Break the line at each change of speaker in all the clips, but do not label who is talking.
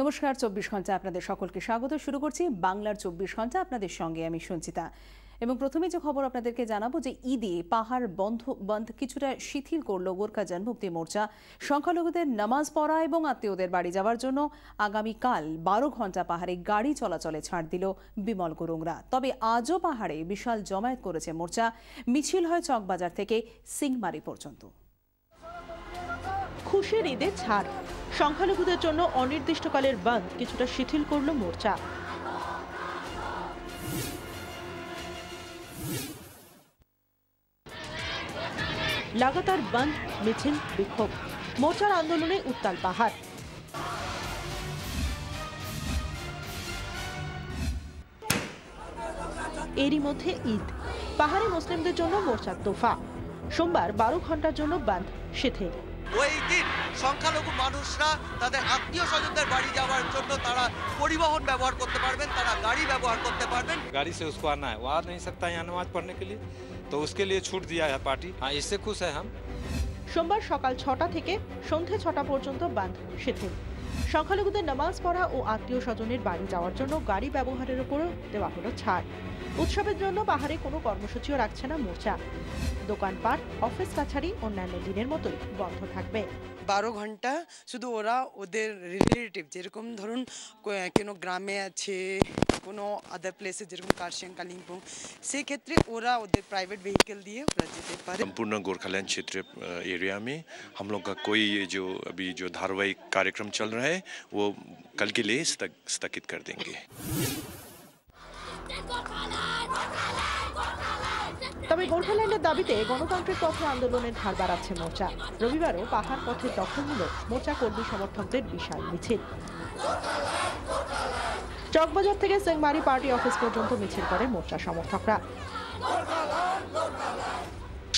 নমস্কার, ২৪ ঘন্টা আপনাদের সকলকে স্বাগত। শুরু করছি বাংলার ২৪ ঘন্টা, আপনাদের সঙ্গে আমি সঞ্চিতা। এবং প্রথমে যে খবর আপনাদেরকে জানাবো যে ঈদে পাহাড় বন্ধ কিছুটা শিথিল করল গোর্খা জনমুক্তি মোর্চা। সংখ্যালঘুদের নামাজ পড়া এবং আত্মীয়দের বাড়ি যাওয়ার জন্য আগামীকাল ১২ ঘন্টা পাহাড়ে গাড়ি চলাচলে ছাড় দিল বিমল গুরুংরা। তবে আজও পাহাড়ে বিশাল জমায়েত করেছে মোর্চা। মিছিল হয় চকবাজার থেকে সিংমারি পর্যন্ত।
খুশির ঈদে ছাড়, সংখ্যালঘুদের জন্য অনির্দিষ্টকালের বন্ধ কিছুটা শিথিল করল মোর্চা। লাগাতার বন্ধ, মিছিল, বিক্ষোভ, মোর্চার আন্দোলনে উত্তাল পাহাড়। এরই মধ্যে ঈদ, পাহাড়ি মুসলিমদের জন্য মোর্চার তোফা। সোমবার ১২ ঘন্টার জন্য বন্ধ শিথিল।
ওই দিন সংখ্যালঘু মানুষরা তাদের আত্মীয় স্বজনদের বাড়ি যাওয়ার জন্য তারা পরিবহন ব্যবহার করতে পারবেন, তারা গাড়ি ব্যবহার করতে পারবেন।
गाड़ी से उसको आना है, वो आ नहीं सकता यहाँ नमाज पढ़ने के लिए, तो उसके लिए छूट दिया है पार्टी। हाँ, इससे खुश है हम।
সোমবার সকাল ৬টা থেকে সন্ধে ৬টা পর্যন্ত বন্ধ শিথিল। সংখ্যালঘুদের নামাজ পড়া ও আত্মীয় স্বজনের বাড়ি যাওয়ার জন্য গাড়ি ব্যবহারের উপরও দেওয়া হলো ছাড়। উৎসবের জন্য পাহাড়ে কোনো কর্মসূচিও রাখছে না মোর্চা। দোকানপাট, অফিস কাছারি অন্যান্য দিনের মতোই বন্ধ থাকবে।
১২ ঘন্টা শুধু ওরা ওদের রিলেটিভ, যেরকম ধরুন কোনো গ্রামে আছে, কোনো আদার প্লেসে যেরকম কার্শিয়াং, কালিম্পং, সেই ক্ষেত্রে ওরা ওদের प्राइवेट व्हीकल दिए ओरा जेते पारे।
संपूर्ण गोरखालैंड क्षेत्र एरिया में हम लोग का कोई जो अभी जो धारावाहिक कार्यक्रम चल रहा है वो कल के लिए स्थगित कर देंगे।
তবে গোর্খাল্যান্ডের দাবিতে গণতান্ত্রিক পথে আন্দোলনের ধার বাড়াচ্ছে মোর্চা। রবিবারও পাহাড় পথে দখলমূলক মোর্চা কর্মী সমর্থকদের বিশাল মিছিল। চকবাজার থেকে সিংমারি পার্টি অফিস পর্যন্ত মিছিল করে মোর্চা সমর্থকরা।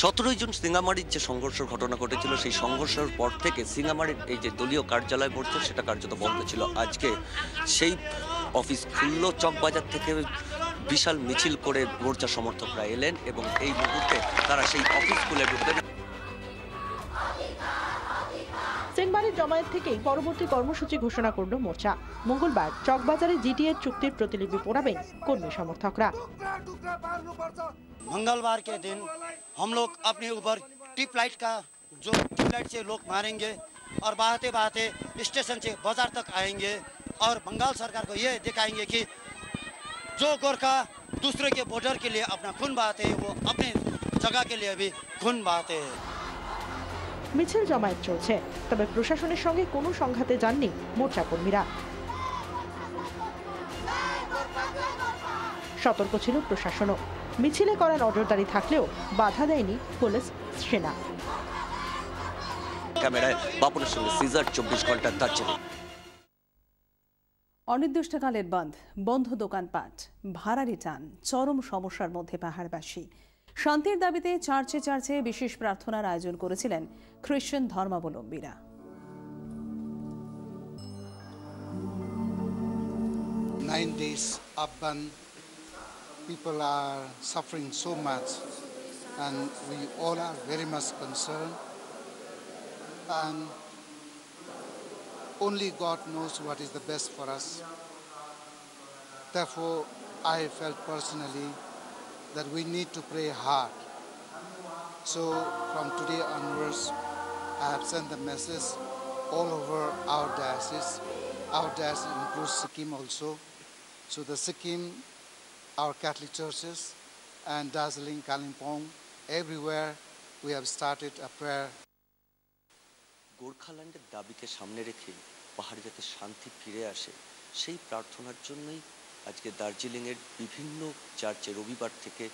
১৭ জুন সিঙ্গামারির যে সংঘর্ষের ঘটনা ঘটেছিল, সেই সংঘর্ষের পর থেকে সিঙ্গামারির এই যে দলীয় কার্যালয় পড়ছে সেটা কার্যত বন্ধ ছিল। আজকে সেই অফিস খুলল, চকবাজার থেকে বিশাল মিছিল করে মোর্চা সমর্থকরা এলেন এবং এই মুহূর্তে তারা সেই অফিস খুলে ঢুকলেন।
সিংমারির জমায়েত থেকেই পরবর্তী কর্মসূচি ঘোষণা করল মোর্চা। মঙ্গলবার চকবাজারে জিটিএর চুক্তির প্রতিলিপি পোড়াবেন কর্মী সমর্থকরা।
मंगलवार के दिन हम लोग अपने ऊपर ट्यूब लाइट का जो ट्यूब लाइट से लोग मारेंगे और बहाते बहाते स्टेशन से बाजार तक आएंगे और बंगाल सरकार को ये दिखाएंगे कि जो गोरखा दूसरे के बॉर्डर के लिए अपना खून बहाते हैं वो अपने जगह के लिए भी खून बहाते हैं।
মিছিল জমায়েত চলছে, তবে প্রশাসনের সঙ্গে কোনো সংঘাতে যাননি মোর্চা কর্মীরা। সতর্ক ছিল প্রশাসনও। মিছিলে করা নজরদারি থাকলেও বাধা দেয়নি পুলিশ, সেনা।
ক্যামেরায় বাপনের সঙ্গে সিজার, ২৪ ঘন্টার দার্জিলিং।
অনির্দিষ্টকালের বন্ধ দোকানপাট, ভাড়ারি টান, চরম সমস্যার মধ্যে পাহাড়বাসী। শান্তির দাবিতে চার্চে চার্চে বিশেষ প্রার্থনার আয়োজন করেছিলেন খ্রিস্টান ধর্মাবলম্বীরা।
Nine days up and people are suffering so much and we all are very much concerned, and only God knows what is the best for us. Therefore, I felt personally that we need to pray hard. So from today onwards, I have sent the message all over our diocese. Our diocese includes Sikkim also. So the Sikkim, our Catholic churches, and Darjeeling, Kalimpong, everywhere we have started a prayer.
গোর্খাল্যান্ডের দাবিকে সামনে রেখে পাহাড়ে যাতে শান্তি ফিরে আসে, সেই প্রার্থনার জন্যই আজকে দার্জিলিংয়ের বিভিন্ন চার্চে রবিবার থেকে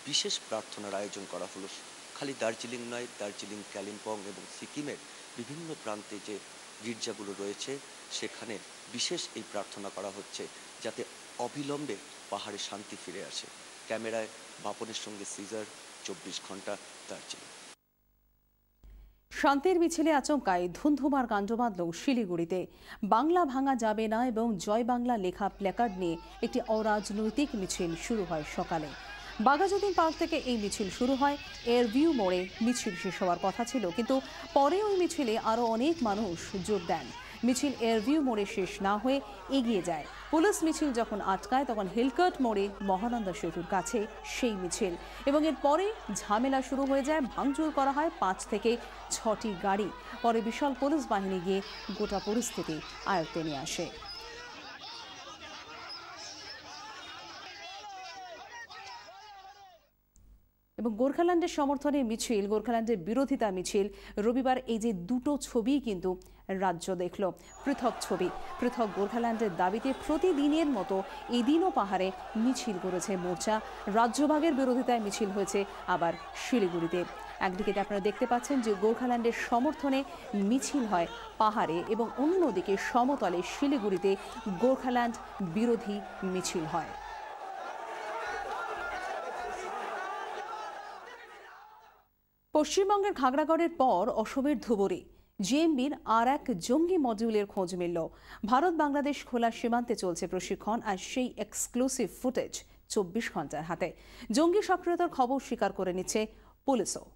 বিশেষ প্রার্থনার আয়োজন করা হলো। খালি দার্জিলিং নয়, দার্জিলিং, কালিম্পং এবং সিকিমের বিভিন্ন প্রান্তে যে গির্জাগুলো রয়েছে সেখানে বিশেষ এই প্রার্থনা করা হচ্ছে যাতে অবিলম্বে পাহাড়ে শান্তি ফিরে আসে। ক্যামেরায় বাপনের সঙ্গে সিজার, ২৪ ঘন্টা, দার্জিলিং।
শান্তির মিছিলে আচমকায় ধুন্ধুমার কাণ্ড বাঁধল শিলিগুড়িতে। বাংলা ভাঙা যাবে না এবং জয় বাংলা লেখা প্ল্যাকার্ড নিয়ে একটি অরাজনৈতিক মিছিল শুরু হয় সকালে। বাঘাযতীন পার্ক থেকে এই মিছিল শুরু হয়। এয়ারভিউ মোড়ে মিছিল শেষ হওয়ার কথা ছিল, কিন্তু পরে ওই মিছিলে আরও অনেক মানুষ যোগ দেন। মিছিল এয়ারভিউ মোড়ে শেষ না হয়ে এগিয়ে যায়। পুলিশ মিছিল যখন আটকায় তখন হিলকার্ট মোড়ে মহানন্দা সেতুর কাছে সেই মিছিল, এবং এরপরে ঝামেলা শুরু হয়ে যায়। ভাঙচুর করা হয় 5 থেকে 6টি গাড়ি। পরে বিশাল পুলিশ বাহিনী গিয়ে গোটা পরিস্থিতি আয়ত্তে নিয়ে আসে। এবং গোর্খাল্যান্ডের সমর্থনে মিছিল, গোর্খাল্যান্ডের বিরোধিতা মিছিল, রবিবার এই যে দুটো ছবি কিন্তু রাজ্য দেখল, পৃথক ছবি। পৃথক গোর্খাল্যান্ডের দাবিতে প্রতিদিনের মতো এদিনও পাহাড়ে মিছিল করেছে মোর্চা। রাজ্যভাগের বিরোধিতায় মিছিল হয়েছে আবার শিলিগুড়িতে। একদিকে আপনারা দেখতে পাচ্ছেন যে গোর্খাল্যান্ডের সমর্থনে মিছিল হয় পাহাড়ে, এবং অন্যদিকে সমতলে শিলিগুড়িতে গোর্খাল্যান্ড বিরোধী মিছিল হয়। পশ্চিমবঙ্গের খাগড়াগড়ের পর অসমের ধুবুরি জেএমবির আর এক জঙ্গি মডিউলের খোঁজ মিলল। ভারত বাংলাদেশ খোলা সীমান্তে চলছে প্রশিক্ষণ, আর সেই এক্সক্লুসিভ ফুটেজ 24 ঘন্টার হাতে। জঙ্গি সক্রিয়তার খবর স্বীকার করে নিচ্ছে পুলিশও।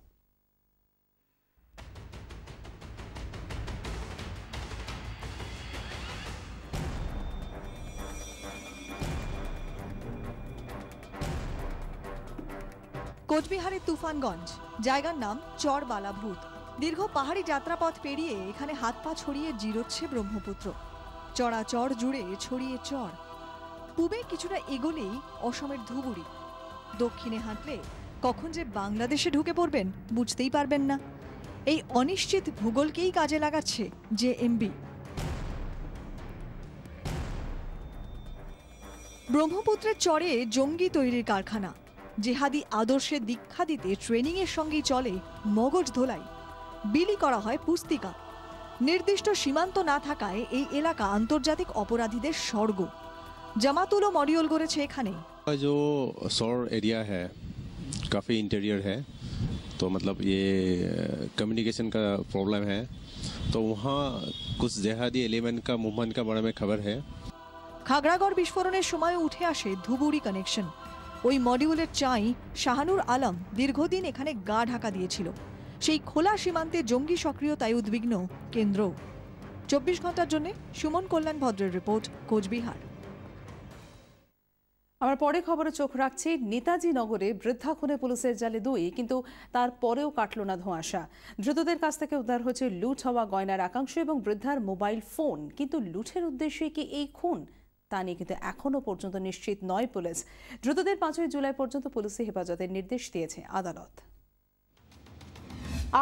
কোচবিহারের তুফানগঞ্জ, জায়গার নাম চর বালাভূত। দীর্ঘ পাহাড়ি যাত্রাপথ পেরিয়ে এখানে হাত পা ছড়িয়ে জিরোচ্ছে ব্রহ্মপুত্র। চড়াচড় জুড়ে ছড়িয়ে চর। পূবে কিছুটা এগোলেই অসমের ধুবুরি। দক্ষিণে হাঁটলে কখন যে বাংলাদেশে ঢুকে পড়বেন বুঝতেই পারবেন না। এই অনিশ্চিত ভূগোলকেই কাজে লাগাচ্ছে জেএমবি। ব্রহ্মপুত্রের চরে জঙ্গি তৈরির কারখানা। জেহাদি আদর্শে দীক্ষা দিতে ট্রেনিংয়ের সঙ্গেই চলে মগজ ধোলাই। বিলি করা হয় পুস্তিকা। নির্দিষ্ট সীমান্ত না থাকায় এই এলাকা আন্তর্জাতিক অপরাধীদের স্বর্গ। জামাতুলও মডিউল গড়েছে এখানে।
जो सौर एरिया है काफ़ी इंटीरियर है, तो मतलब ये कम्युनिकेशन का प्रॉब्लम है, तो वहाँ कुछ जेहादी एलिमेंट का मूवमेंट का बारे में खबर है।
খাগড়াগড় বিস্ফোরণের সময় উঠে আসে ধুবুরি কানেকশন। ওই মডিউলের চাই শাহানুর আলম দীর্ঘদিন এখানে গা ঢাকা দিয়েছিল। সেই খোলা সীমান্তে জঙ্গি সক্রিয়তায় উদ্বিগ্ন কেন্দ্র। 24 ঘন্টার জন্য সুমন কল্যাণ ভদ্রের রিপোর্ট, কোচবিহার।
আমার পরে খবরে চোখ রাখছি নেতাজি নগরে বৃদ্ধা খুনে পুলিশের জালে 2, কিন্তু তারপরেও কাটল না ধোঁয়াশা। ধৃতদের কাছ থেকে উদ্ধার হয়েছে লুট হওয়া গয়নার একাংশ এবং বৃদ্ধার মোবাইল ফোন। কিন্তু লুটের উদ্দেশ্যে কি এই খুন, তা নিয়ে কিন্তু এখনো পর্যন্ত নিশ্চিত নয় পুলিশ। ধৃতদের 5 জুলাই পর্যন্ত পুলিশি হেফাজতের নির্দেশ দিয়েছে আদালত।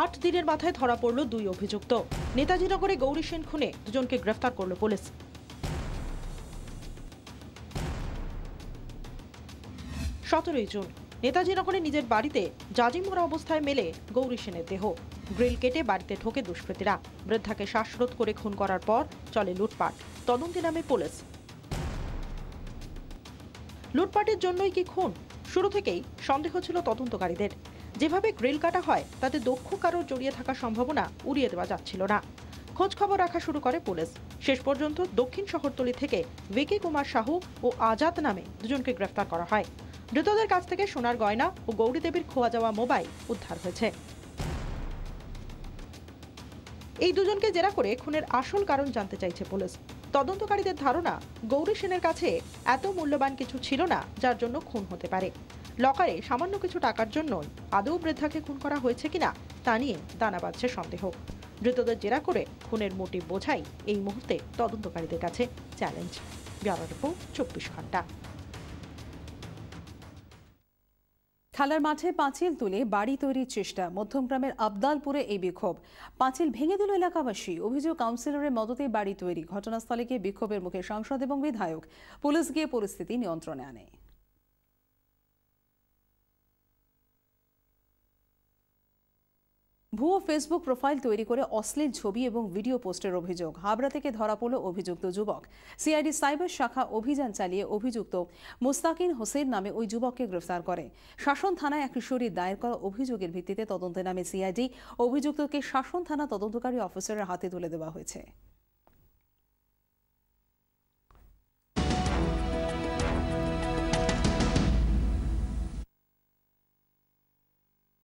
8 দিনের মাথায় ধরা পড়ল 2 অভিযুক্ত। নেতাজিনগরে গৌরী সেন খুনে 2 জনকে গ্রেফতার করল পুলিশ। 17 জুন নেতাজিনগরে নিজের বাড়িতে জাজিম মোড়া অবস্থায় মেলে গৌরী সেনের দেহ। গ্রিল কেটে বাড়িতে ঢোকে দুষ্কৃতীরা। বৃদ্ধাকে শ্বাসরোধ করে খুন করার পর চলে লুটপাট। তদন্তে নামে পুলিশ। লুটপাটের জন্যই কি খুন? শুরু থেকেই সন্দেহ ছিল তদন্তকারীদের। যেভাবে গ্রিল কাটা হয় তাতে দক্ষ কারোর জড়িয়ে থাকার সম্ভাবনা উড়িয়ে দেওয়া যাচ্ছিল না। খোঁজ খবর রাখা শুরু করে পুলিশ। শেষ পর্যন্ত দক্ষিণ শহরতলি থেকে ভিকি কুমার সাহু ও আজাদ নামে 2 জনকে গ্রেফতার করা হয়। ধৃতদের কাছ থেকে সোনার গয়না ও গৌরী দেবীর খোয়া যাওয়া মোবাইল উদ্ধার হয়েছে। এই 2 জনকে জেরা করে খুনের আসল কারণ জানতে চাইছে পুলিশ। তদন্তকারীদের ধারণা, গৌরী সেনের কাছে এত মূল্যবান কিছু ছিল না যার জন্য খুন হতে পারে। লকারে সামান্য কিছু টাকার জন্যই আদৌ বৃদ্ধাকে খুন করা হয়েছে কিনা তা নিয়ে দানা বাঁধছে সন্দেহ। ধৃতদের জেরা করে খুনের মোটিভ বোঝাই এই মুহূর্তে তদন্তকারীদের কাছে চ্যালেঞ্জ। ব্যুরো রিপোর্ট, 24 ঘন্টা।
খেলার মাঠে পাঁচিল তুলে বাড়ি তৈরির চেষ্টা। মধ্যমগ্রামের আবদালপুরে এই বিক্ষোভ। পাঁচিল ভেঙে দিল এলাকাবাসী। অভিযোগ কাউন্সিলরের মদতে বাড়ি তৈরি। ঘটনাস্থলে গিয়ে বিক্ষোভের মুখে সাংসদ এবং বিধায়ক। পুলিশ গিয়ে পরিস্থিতি নিয়ন্ত্রণে আনে। ভুয়ো ফেসবুক প্রোফাইল তৈরি করে অশ্লীল ছবি এবং ভিডিও পোস্টের অভিযোগ। হাবড়া থেকে ধরা পড়ল অভিযুক্ত যুবক। সিআইডি সাইবার শাখা অভিযান চালিয়ে অভিযুক্ত মুস্তাকিন হোসেন নামে ওই যুবককে গ্রেফতার করে। শাসন থানায় এক কিশোরীর দায়ের করা অভিযোগের ভিত্তিতে তদন্তে নামে সিআইডি। অভিযুক্তকে শাসন থানা তদন্তকারী অফিসারের হাতে তুলে দেওয়া হয়েছে।